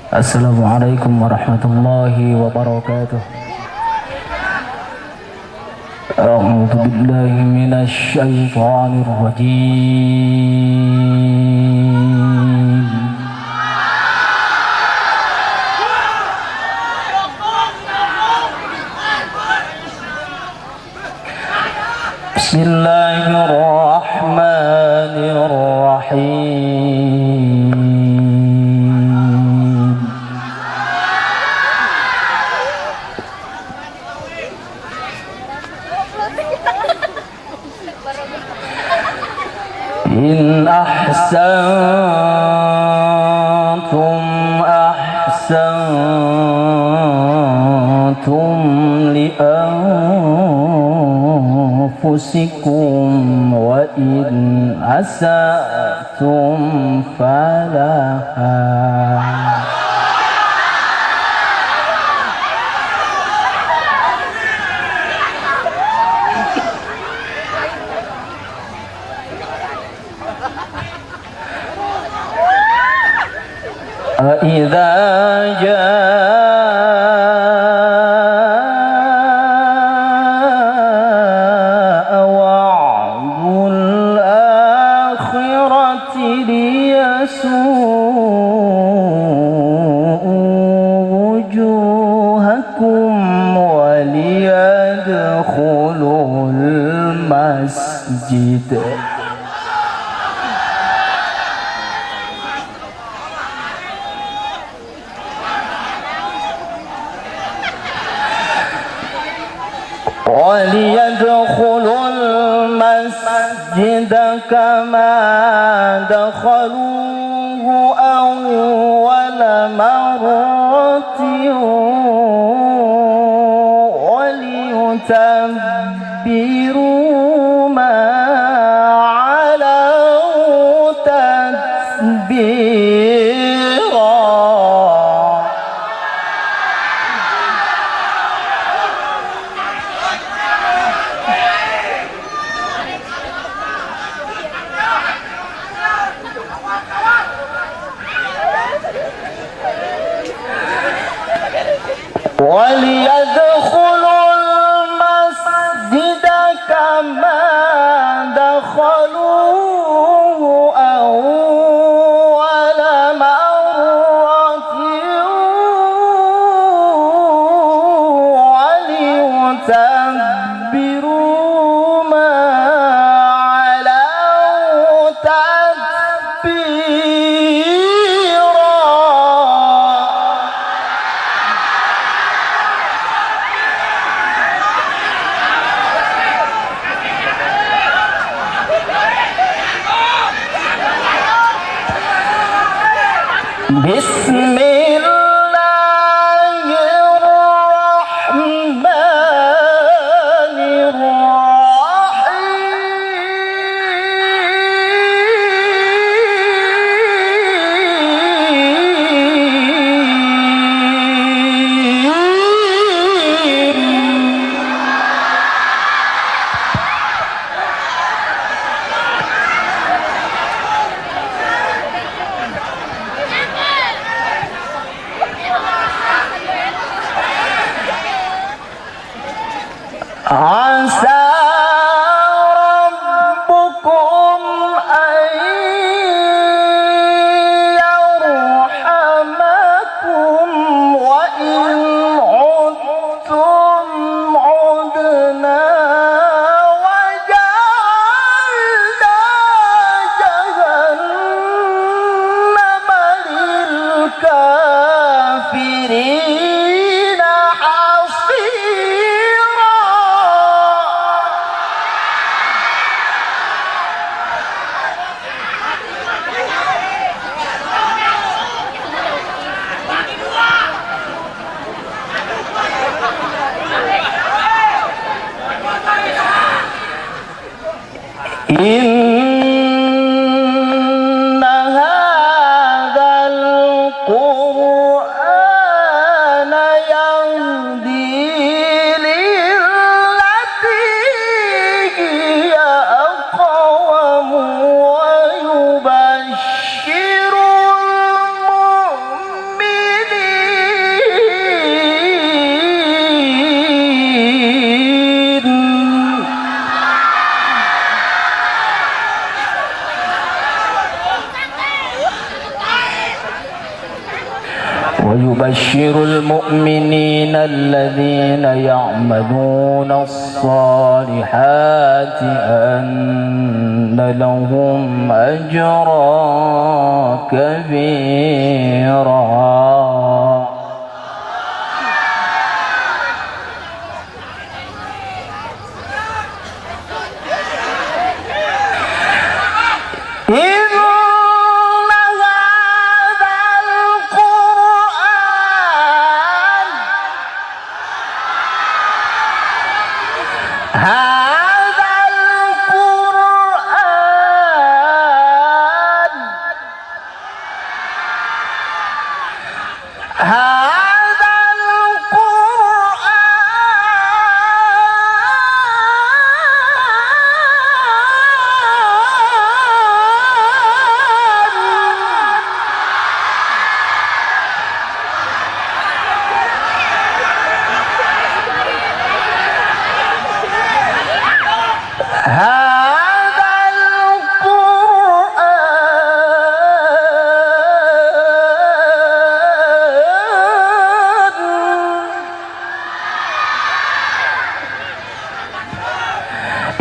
Assalamualaikum warahmatullahi wabarakatuh. A'udzu billahi minasy syaithanir rajim. Bismillahirrahmanirrahim. إن أحسنتم أحسنتم لأنفسكم وإن أسأتم فلها. إذا جاء وعد الآخرة ليسوءوا وجوهكم وليدخلوا المسجد كما دخلوه أول مرة وليتبروا ما علوا تتبيرا. وليدخلوا المسجد كما دخلوه أول مرة وليتبروا ما علوا تتبيرا. بسم الله الرحمن عسى ربكم أن يرحمكم وإن عدتم عدنا وجعلنا جهنم للكافرين حصيرا. إن هذا القرآن يهدي للتي هي أقوم ويبشر المؤمنين ويبشر المؤمنين الذين يعملون الصالحات أن لهم أجرا كبيرا.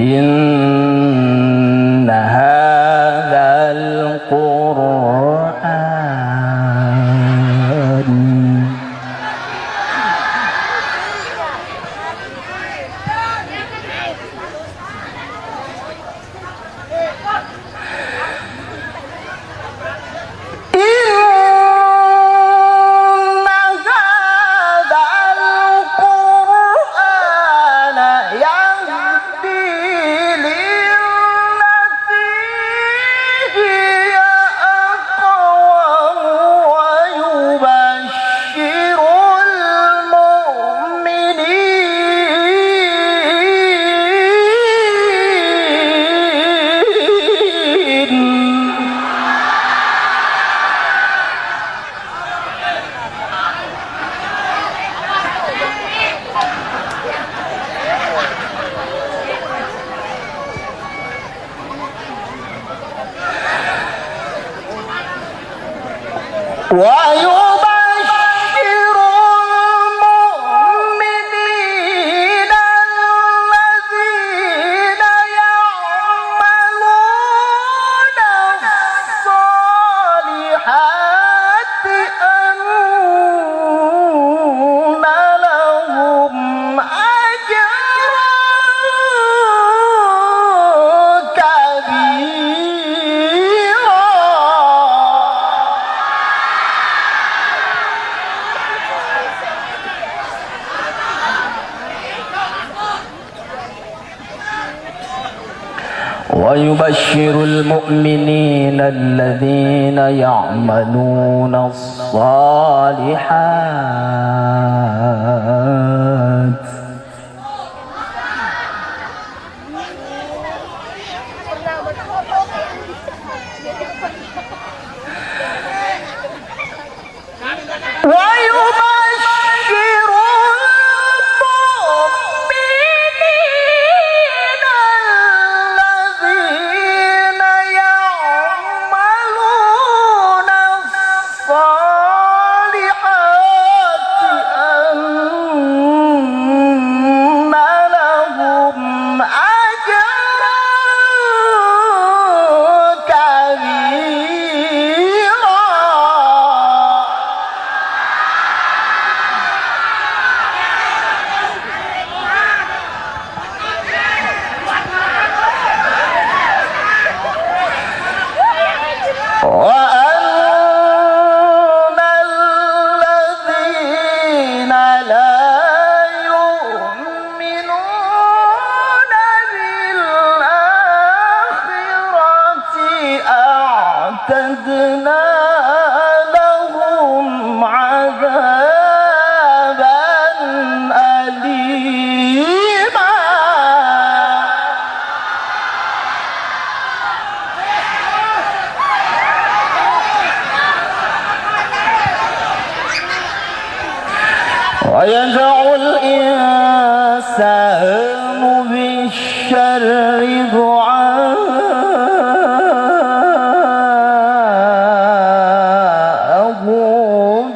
إن هذا القرآن ويبشر المؤمنين الذين يعملون الصالحات أن لهم أجرا كبيرا. ويبشر المؤمنين الذين يعملون الصالحات أعتدنا لهم عذابا أليما. ويدع الإنسان بالشر دعاءه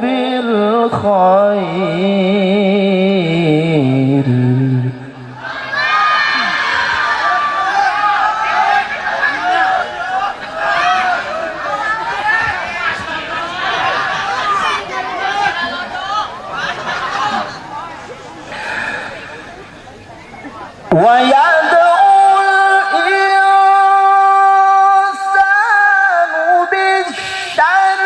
بالخير ويدعو الإنسان بالشر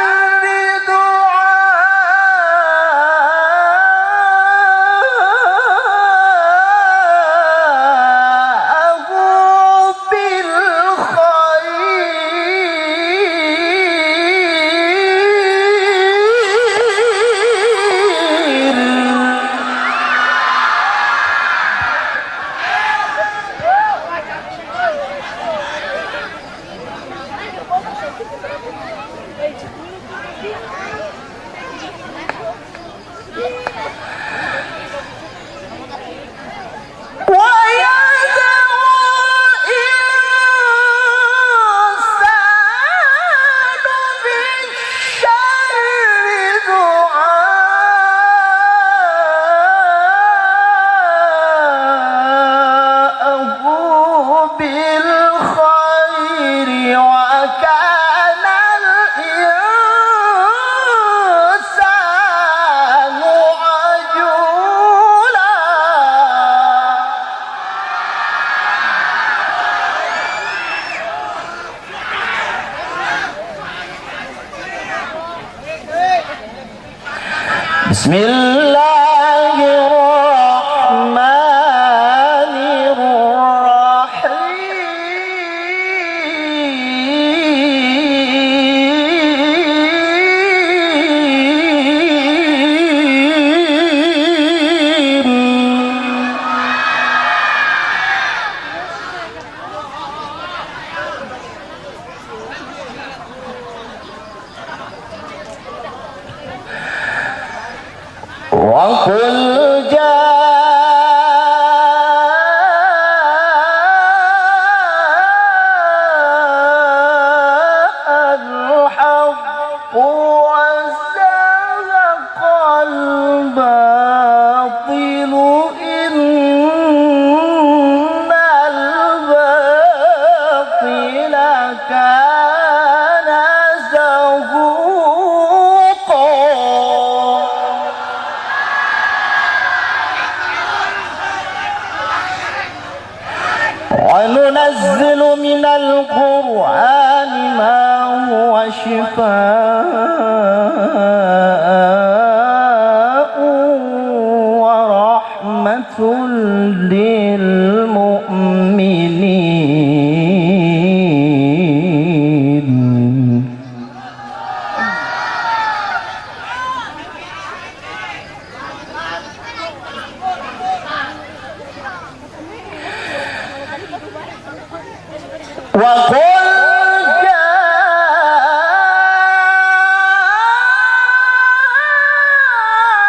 دعاءه بالخير وكان الإنسان عجولا بسم الله الرحمن وقل جاء الحق وزهق الباطل إن الباطل كان زهوقا وننزل من القرآن ما هو شفاء ورحمة للمؤمنين وقل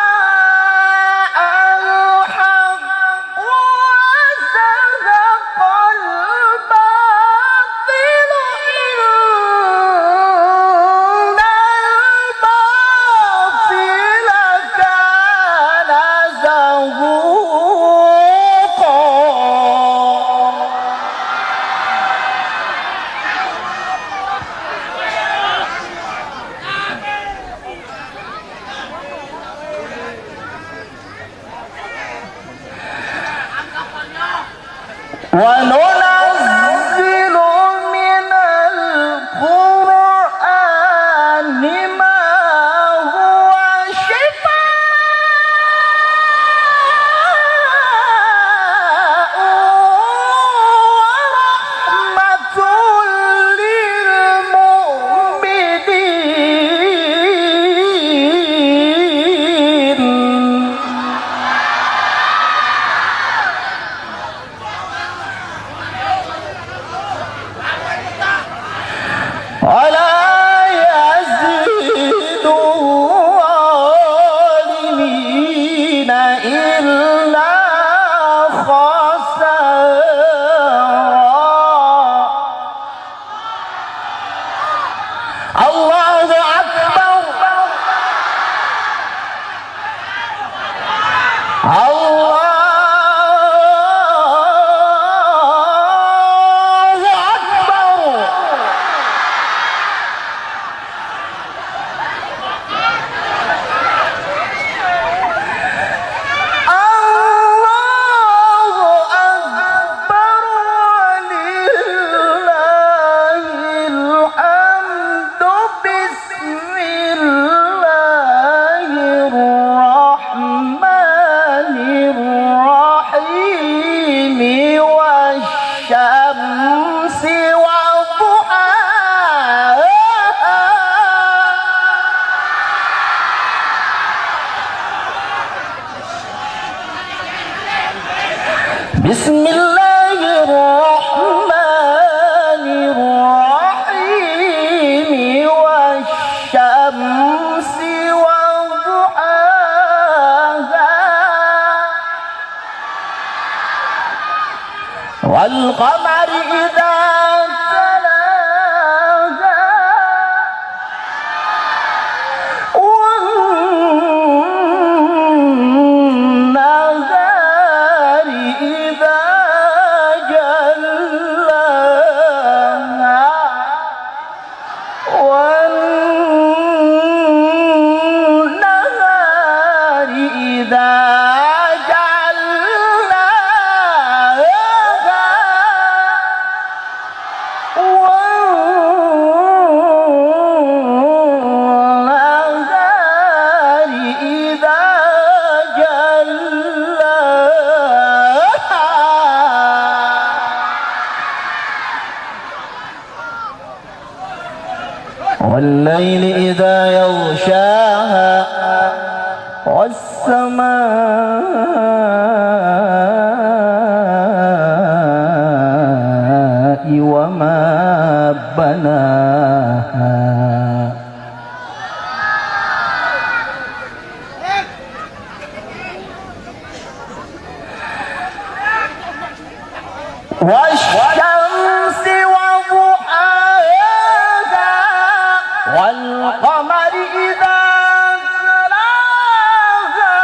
جاء الحق وزهق الباطل إن الباطل كان زهوقا بسم الله الرحمن الرحيم والشمس وضحاها والقمر إذا تلاها والنهار إذا جلاها والنهار إذا والليل إذا يغشاها والسماء وما بناها والشمس وضحاها والقمر إذا تلاها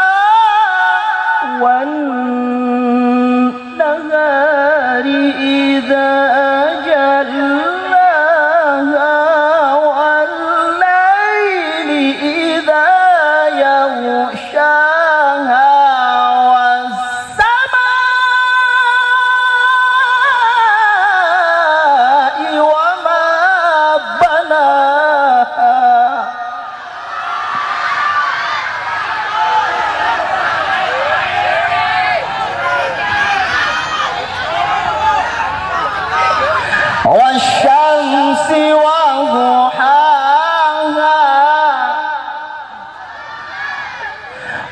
والنهار إذا جلاها والليل إذا يغشاها والسماء وما بناها والشمس وضحاها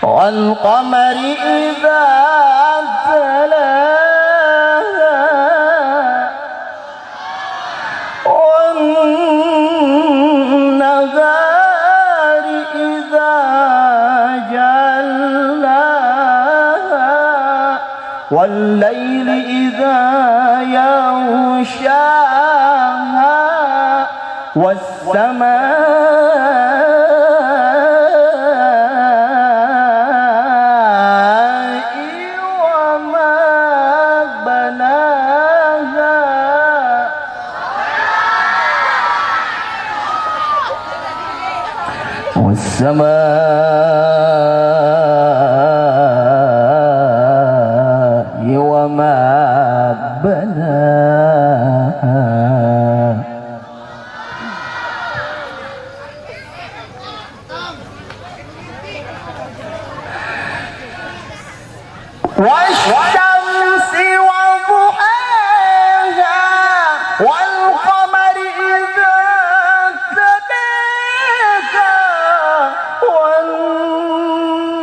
والقمر إذا تلاها والنهار إذا جلاها والليل إذا يغشاها والسماء وما بناها والسماء وما بناها والشمس وضحاها والقمر إذا تلاها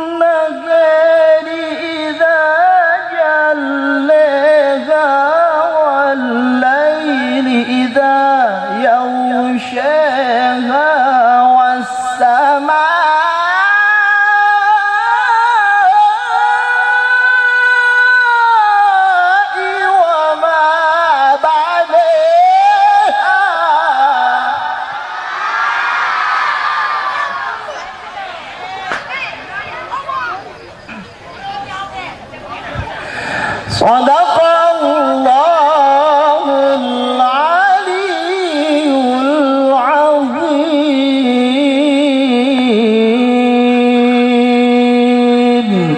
والنهار إذا جلاها والليل إذا يغشاها والسماء صدق الله العلي العظيم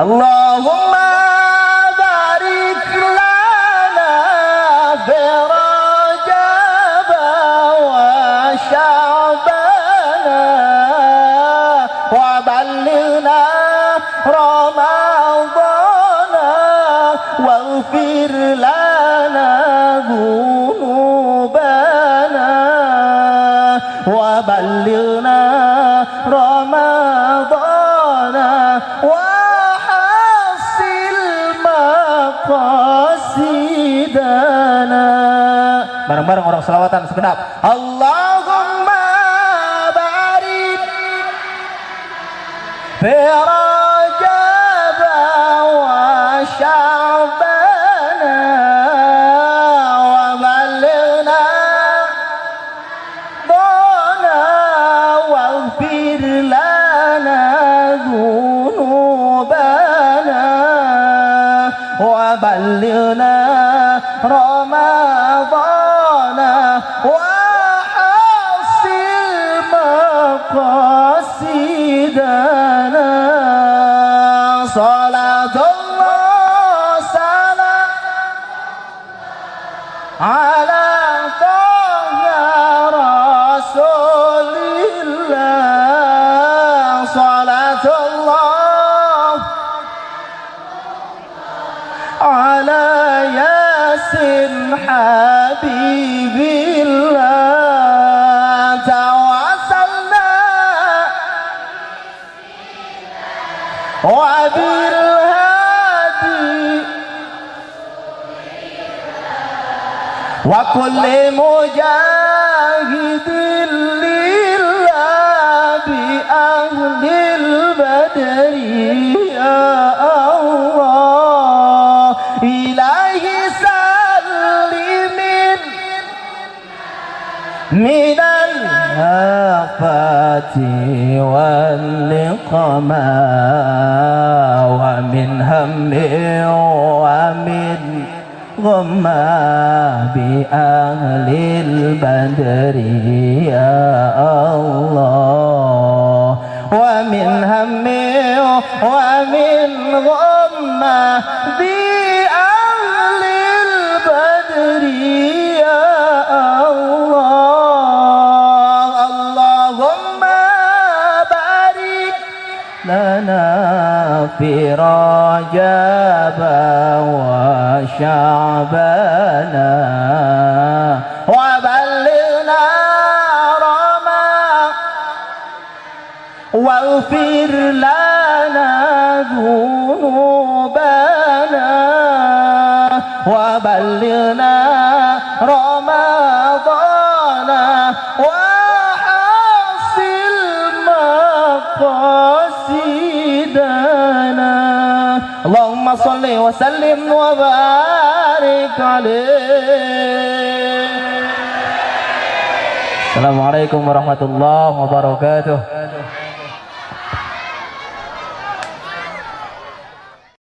اللهم بارك لنا في رجب وشعبان وبلغنا رمضان واغفر لنا ذنوبنا وبلغنا رمضان وحصل مقام selawatan segenap. Allahumma barik fi Rajab wa Sya'ban wa balighna dhana waghfir lana dhunubana wa balighna رمضان وحصل مقاصدنا صلاة الله سلام على طه رسول الله صلاة الله على حبيب الله توسلنا وبالهادي وكل مجاهد لله بأهل البدر يا الله إلهي من الآفات والنقما ومن هم ومن غما بأهل البدر يا الله ومن هم ومن غما بأهل البدر يا لنا في رجب وشعبان وبلغنا رمضان واغفر لنا ذنوبنا وبلغنا رمضان وحصل مقاصدنا اللهم صل وسلم وبارك عليه. Assalamualaikum warahmatullahi wabarakatuh.